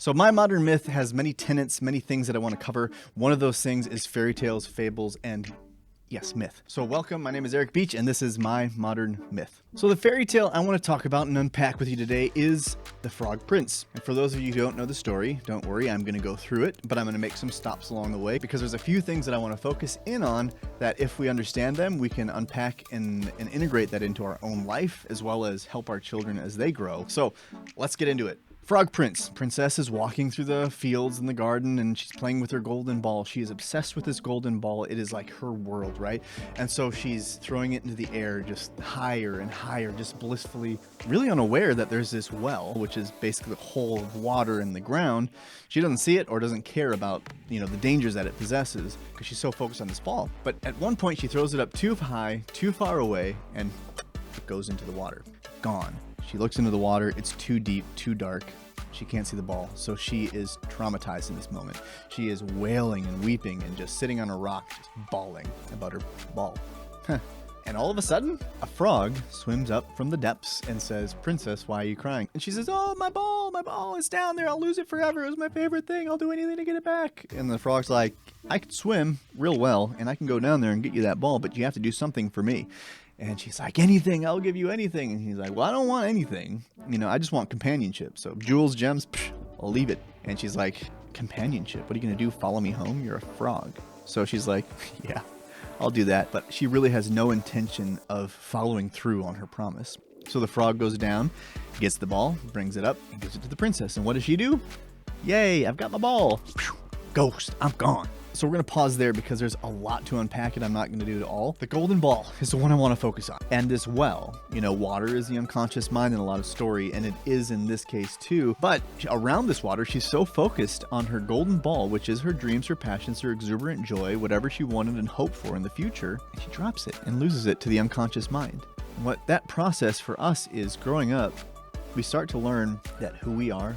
So My Modern Myth has many tenets, many things that I want to cover. One of those things is fairy tales, fables, and yes, myth. So welcome, my name is Eric Beach, and this is My Modern Myth. So the fairy tale I want to talk about and unpack with you today is The Frog Prince. And for those of you who don't know the story, don't worry, I'm going to go through it, but I'm going to make some stops along the way because there's a few things that I want to focus in on that if we understand them, we can unpack and integrate that into our own life as well as help our children as they grow. So let's get into it. Frog Prince. Princess is walking through the fields in the garden and she's playing with her golden ball. She is obsessed with this golden ball. It is like her world, right? And so she's throwing it into the air just higher and higher, just blissfully, really unaware that there's this well, which is basically a hole of water in the ground. She doesn't see it or doesn't care about, the dangers that it possesses because she's so focused on this ball. But at one point she throws it up too high, too far away, and it goes into the water. Gone. She looks into the water, it's too deep, too dark. She can't see the ball, so she is traumatized in this moment. She is wailing and weeping and just sitting on a rock, just bawling about her ball. And all of a sudden, a frog swims up from the depths and says, "Princess, why are you crying?" And she says, "Oh, my ball is down there. I'll lose it forever. It was my favorite thing. I'll do anything to get it back." And the frog's like, "I can swim real well, and I can go down there and get you that ball, but you have to do something for me." And she's like, "Anything, I'll give you anything." And he's like, "Well, I don't want anything. I just want companionship. So jewels, gems, I'll leave it." And she's like, "Companionship? What are you going to do? Follow me home? You're a frog." So she's like, "Yeah, I'll do that." But she really has no intention of following through on her promise. So the frog goes down, gets the ball, brings it up, and gives it to the princess. And what does she do? "Yay, I've got my ball. Ghost, I'm gone." So we're going to pause there because there's a lot to unpack and I'm not going to do it all. The golden ball is the one I want to focus on. And this well, water is the unconscious mind in a lot of story, and it is in this case too. But around this water, she's so focused on her golden ball, which is her dreams, her passions, her exuberant joy, whatever she wanted and hoped for in the future, and she drops it and loses it to the unconscious mind. What that process for us is growing up, we start to learn that who we are,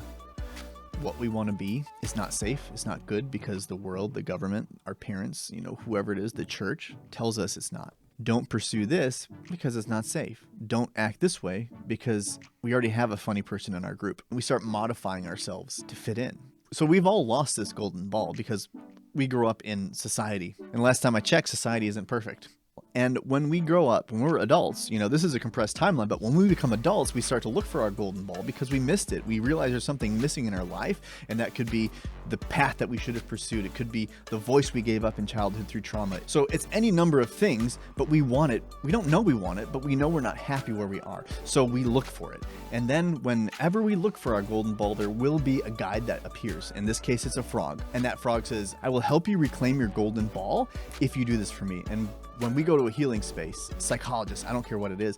what we want to be is not safe, it's not good because the world, the government, our parents, whoever it is, the church tells us it's not. Don't pursue this because it's not safe. Don't act this way because we already have a funny person in our group. We start modifying ourselves to fit in. So we've all lost this golden ball because we grow up in society. And last time I checked, society isn't perfect. And when we grow up, when we're adults, this is a compressed timeline, but when we become adults, we start to look for our golden ball because we missed it. We realize there's something missing in our life, and that could be the path that we should have pursued. It could be the voice we gave up in childhood through trauma. So it's any number of things, but we want it. We don't know we want it, but we know we're not happy where we are. So we look for it. And then whenever we look for our golden ball, there will be a guide that appears. In this case, it's a frog. And that frog says, "I will help you reclaim your golden ball if you do this for me." And when we go to a healing space, psychologist, I don't care what it is,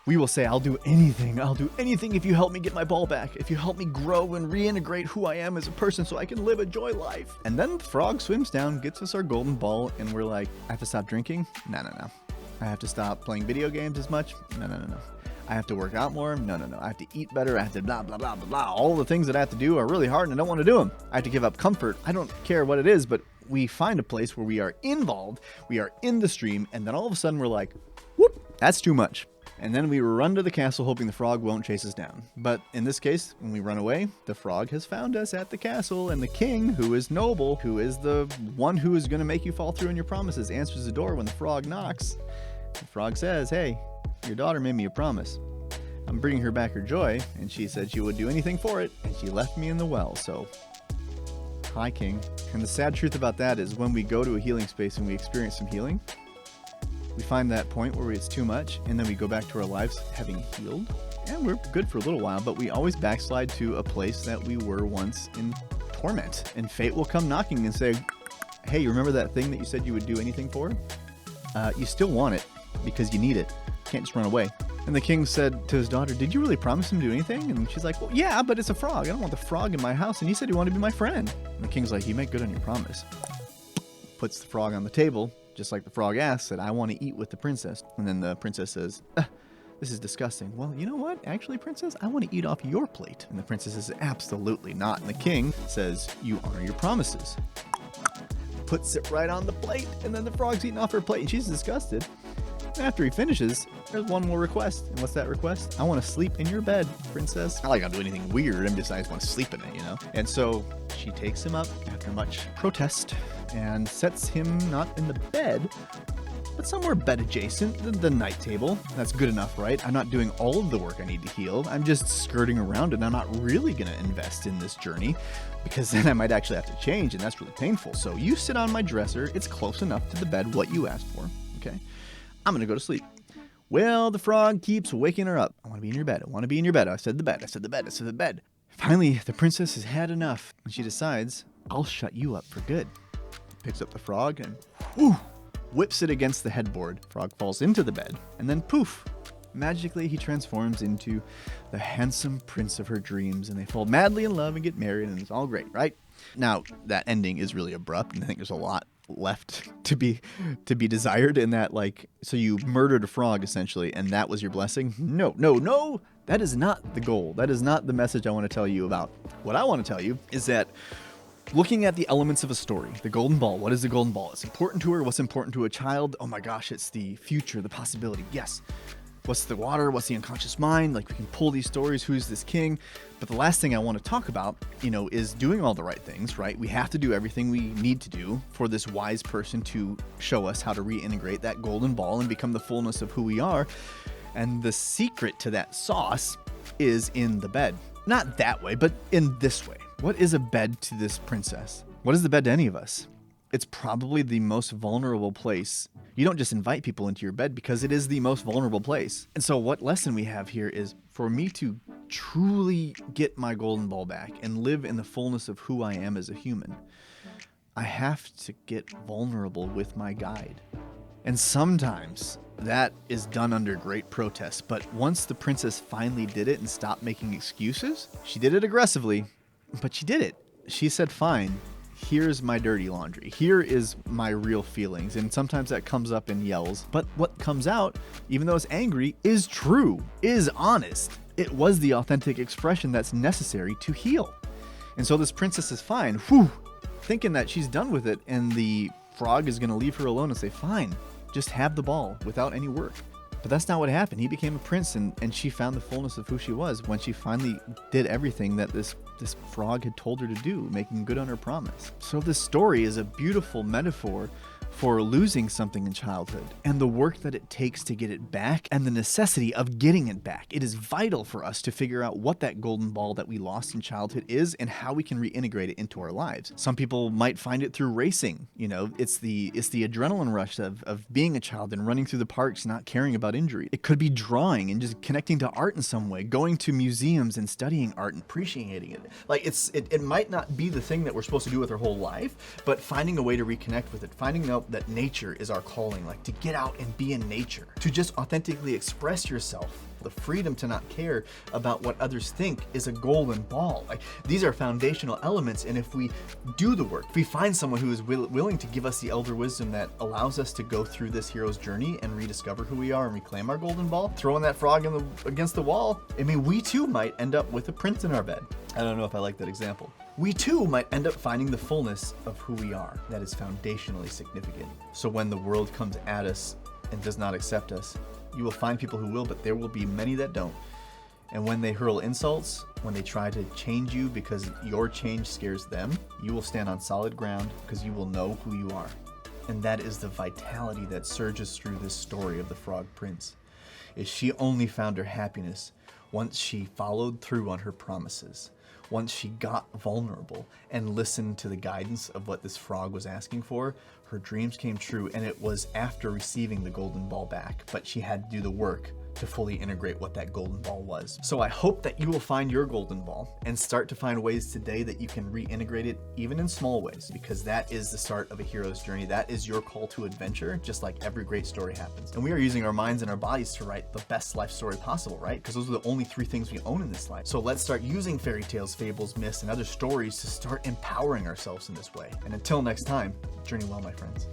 we will say, "I'll do anything. I'll do anything if you help me get my ball back. If you help me grow and reintegrate who I am as a person so I can live a joy life." And then the frog swims down, gets us our golden ball, and we're like, "I have to stop drinking? No. I have to stop playing video games as much? No. I have to work out more? No. I have to eat better. I have to blah, blah, blah, blah, blah. All the things that I have to do are really hard and I don't want to do them. I have to give up comfort. I don't care what it is, but we find a place where we are involved, we are in the stream, and then all of a sudden we're like, whoop, that's too much." And then we run to the castle hoping the frog won't chase us down. But in this case, when we run away, the frog has found us at the castle, and the king, who is noble, who is the one who is going to make you fall through on your promises, answers the door when the frog knocks. The frog says, "Hey, your daughter made me a promise. I'm bringing her back her joy, and she said she would do anything for it, and she left me in the well, so hi, king." And the sad truth about that is when we go to a healing space and we experience some healing, we find that point where it's too much, and then we go back to our lives having healed, and we're good for a little while, but we always backslide to a place that we were once in torment. And fate will come knocking and say, "Hey, you remember that thing that you said you would do anything for? You still want it because you need it. You can't just run away." And the king said to his daughter, "Did you really promise him to do anything?" And she's like, "Well, yeah, but it's a frog. I don't want the frog in my house. And he said he wanted to be my friend." And the king's like, "You make good on your promise." Puts the frog on the table, just like the frog asked, said, "I want to eat with the princess." And then the princess says, "This is disgusting." "Well, you know what? Actually, princess, I want to eat off your plate." And the princess says, "Absolutely not." And the king says, "You honor your promises." Puts it right on the plate, and then the frog's eating off her plate, and she's disgusted. After he finishes, there's one more request. And what's that request? I want to sleep in your bed, princess. Not like I'll do anything weird. I just want to sleep in it, you know? And so she takes him up after much protest and sets him not in the bed, but somewhere bed adjacent, the night table. That's good enough, right? I'm not doing all of the work I need to heal. I'm just skirting around it. I'm not really going to invest in this journey because then I might actually have to change, and that's really painful. So you sit on my dresser. It's close enough to the bed, what you asked for, okay? I'm going to go to sleep. Well, the frog keeps waking her up. I want to be in your bed. I want to be in your bed. I said the bed. I said the bed. I said the bed. Finally, the princess has had enough, and she decides, I'll shut you up for good. Picks up the frog and whips it against the headboard. Frog falls into the bed, and then poof, magically he transforms into the handsome prince of her dreams, and they fall madly in love and get married, and it's all great, right? Now, that ending is really abrupt, and I think there's a lot left to be desired in that, like, so you murdered a frog essentially, and that was your blessing? No. That is not the goal. That is not the message I want to tell you about. What I want to tell you is that looking at the elements of a story, the golden ball, what is the golden ball? It's important to her. What's important to a child? Oh my gosh, it's the future, the possibility. Yes. What's the water? What's the unconscious mind? Like, we can pull these stories. Who's this king? But the last thing I want to talk about, is doing all the right things, right? We have to do everything we need to do for this wise person to show us how to reintegrate that golden ball and become the fullness of who we are. And the secret to that sauce is in the bed. Not that way, but in this way. What is a bed to this princess? What is the bed to any of us? It's probably the most vulnerable place. You don't just invite people into your bed because it is the most vulnerable place. And so what lesson we have here is for me to truly get my golden ball back and live in the fullness of who I am as a human, I have to get vulnerable with my guide. And sometimes that is done under great protest. But once the princess finally did it and stopped making excuses, she did it aggressively, but she did it. She said, fine, here's my dirty laundry. Here is my real feelings. And sometimes that comes up in yells. But what comes out, even though it's angry, is true, is honest. It was the authentic expression that's necessary to heal. And so this princess is fine, thinking that she's done with it. And the frog is going to leave her alone and say, fine, just have the ball without any work. But that's not what happened. He became a prince, and she found the fullness of who she was when she finally did everything that this frog had told her to do, making good on her promise. So this story is a beautiful metaphor for losing something in childhood and the work that it takes to get it back and the necessity of getting it back. It is vital for us to figure out what that golden ball that we lost in childhood is and how we can reintegrate it into our lives. Some people might find it through racing. It's the adrenaline rush of being a child and running through the parks, not caring about injury. It could be drawing and just connecting to art in some way, going to museums and studying art and appreciating it. Like, it might not be the thing that we're supposed to do with our whole life, but finding a way to reconnect with it, finding out that nature is our calling, like to get out and be in nature, to just authentically express yourself. The freedom to not care about what others think is a golden ball. Like, these are foundational elements, and if we do the work, if we find someone who is willing to give us the elder wisdom that allows us to go through this hero's journey and rediscover who we are and reclaim our golden ball, throwing that frog against the wall, we too might end up with a prince in our bed. I don't know if I like that example. We too might end up finding the fullness of who we are that is foundationally significant. So when the world comes at us and does not accept us, you will find people who will, but there will be many that don't. And when they hurl insults, when they try to change you because your change scares them, you will stand on solid ground because you will know who you are. And that is the vitality that surges through this story of the Frog Prince. Is she only found her happiness once she followed through on her promises, once she got vulnerable and listened to the guidance of what this frog was asking for. Her dreams came true, and it was after receiving the golden ball back, but she had to do the work to fully integrate what that golden ball was. So I hope that you will find your golden ball and start to find ways today that you can reintegrate it, even in small ways, because that is the start of a hero's journey. That is your call to adventure, just like every great story happens. And we are using our minds and our bodies to write the best life story possible, right? Because those are the only three things we own in this life. So let's start using fairy tales, fables, myths, and other stories to start empowering ourselves in this way. And until next time, journey well, my friends.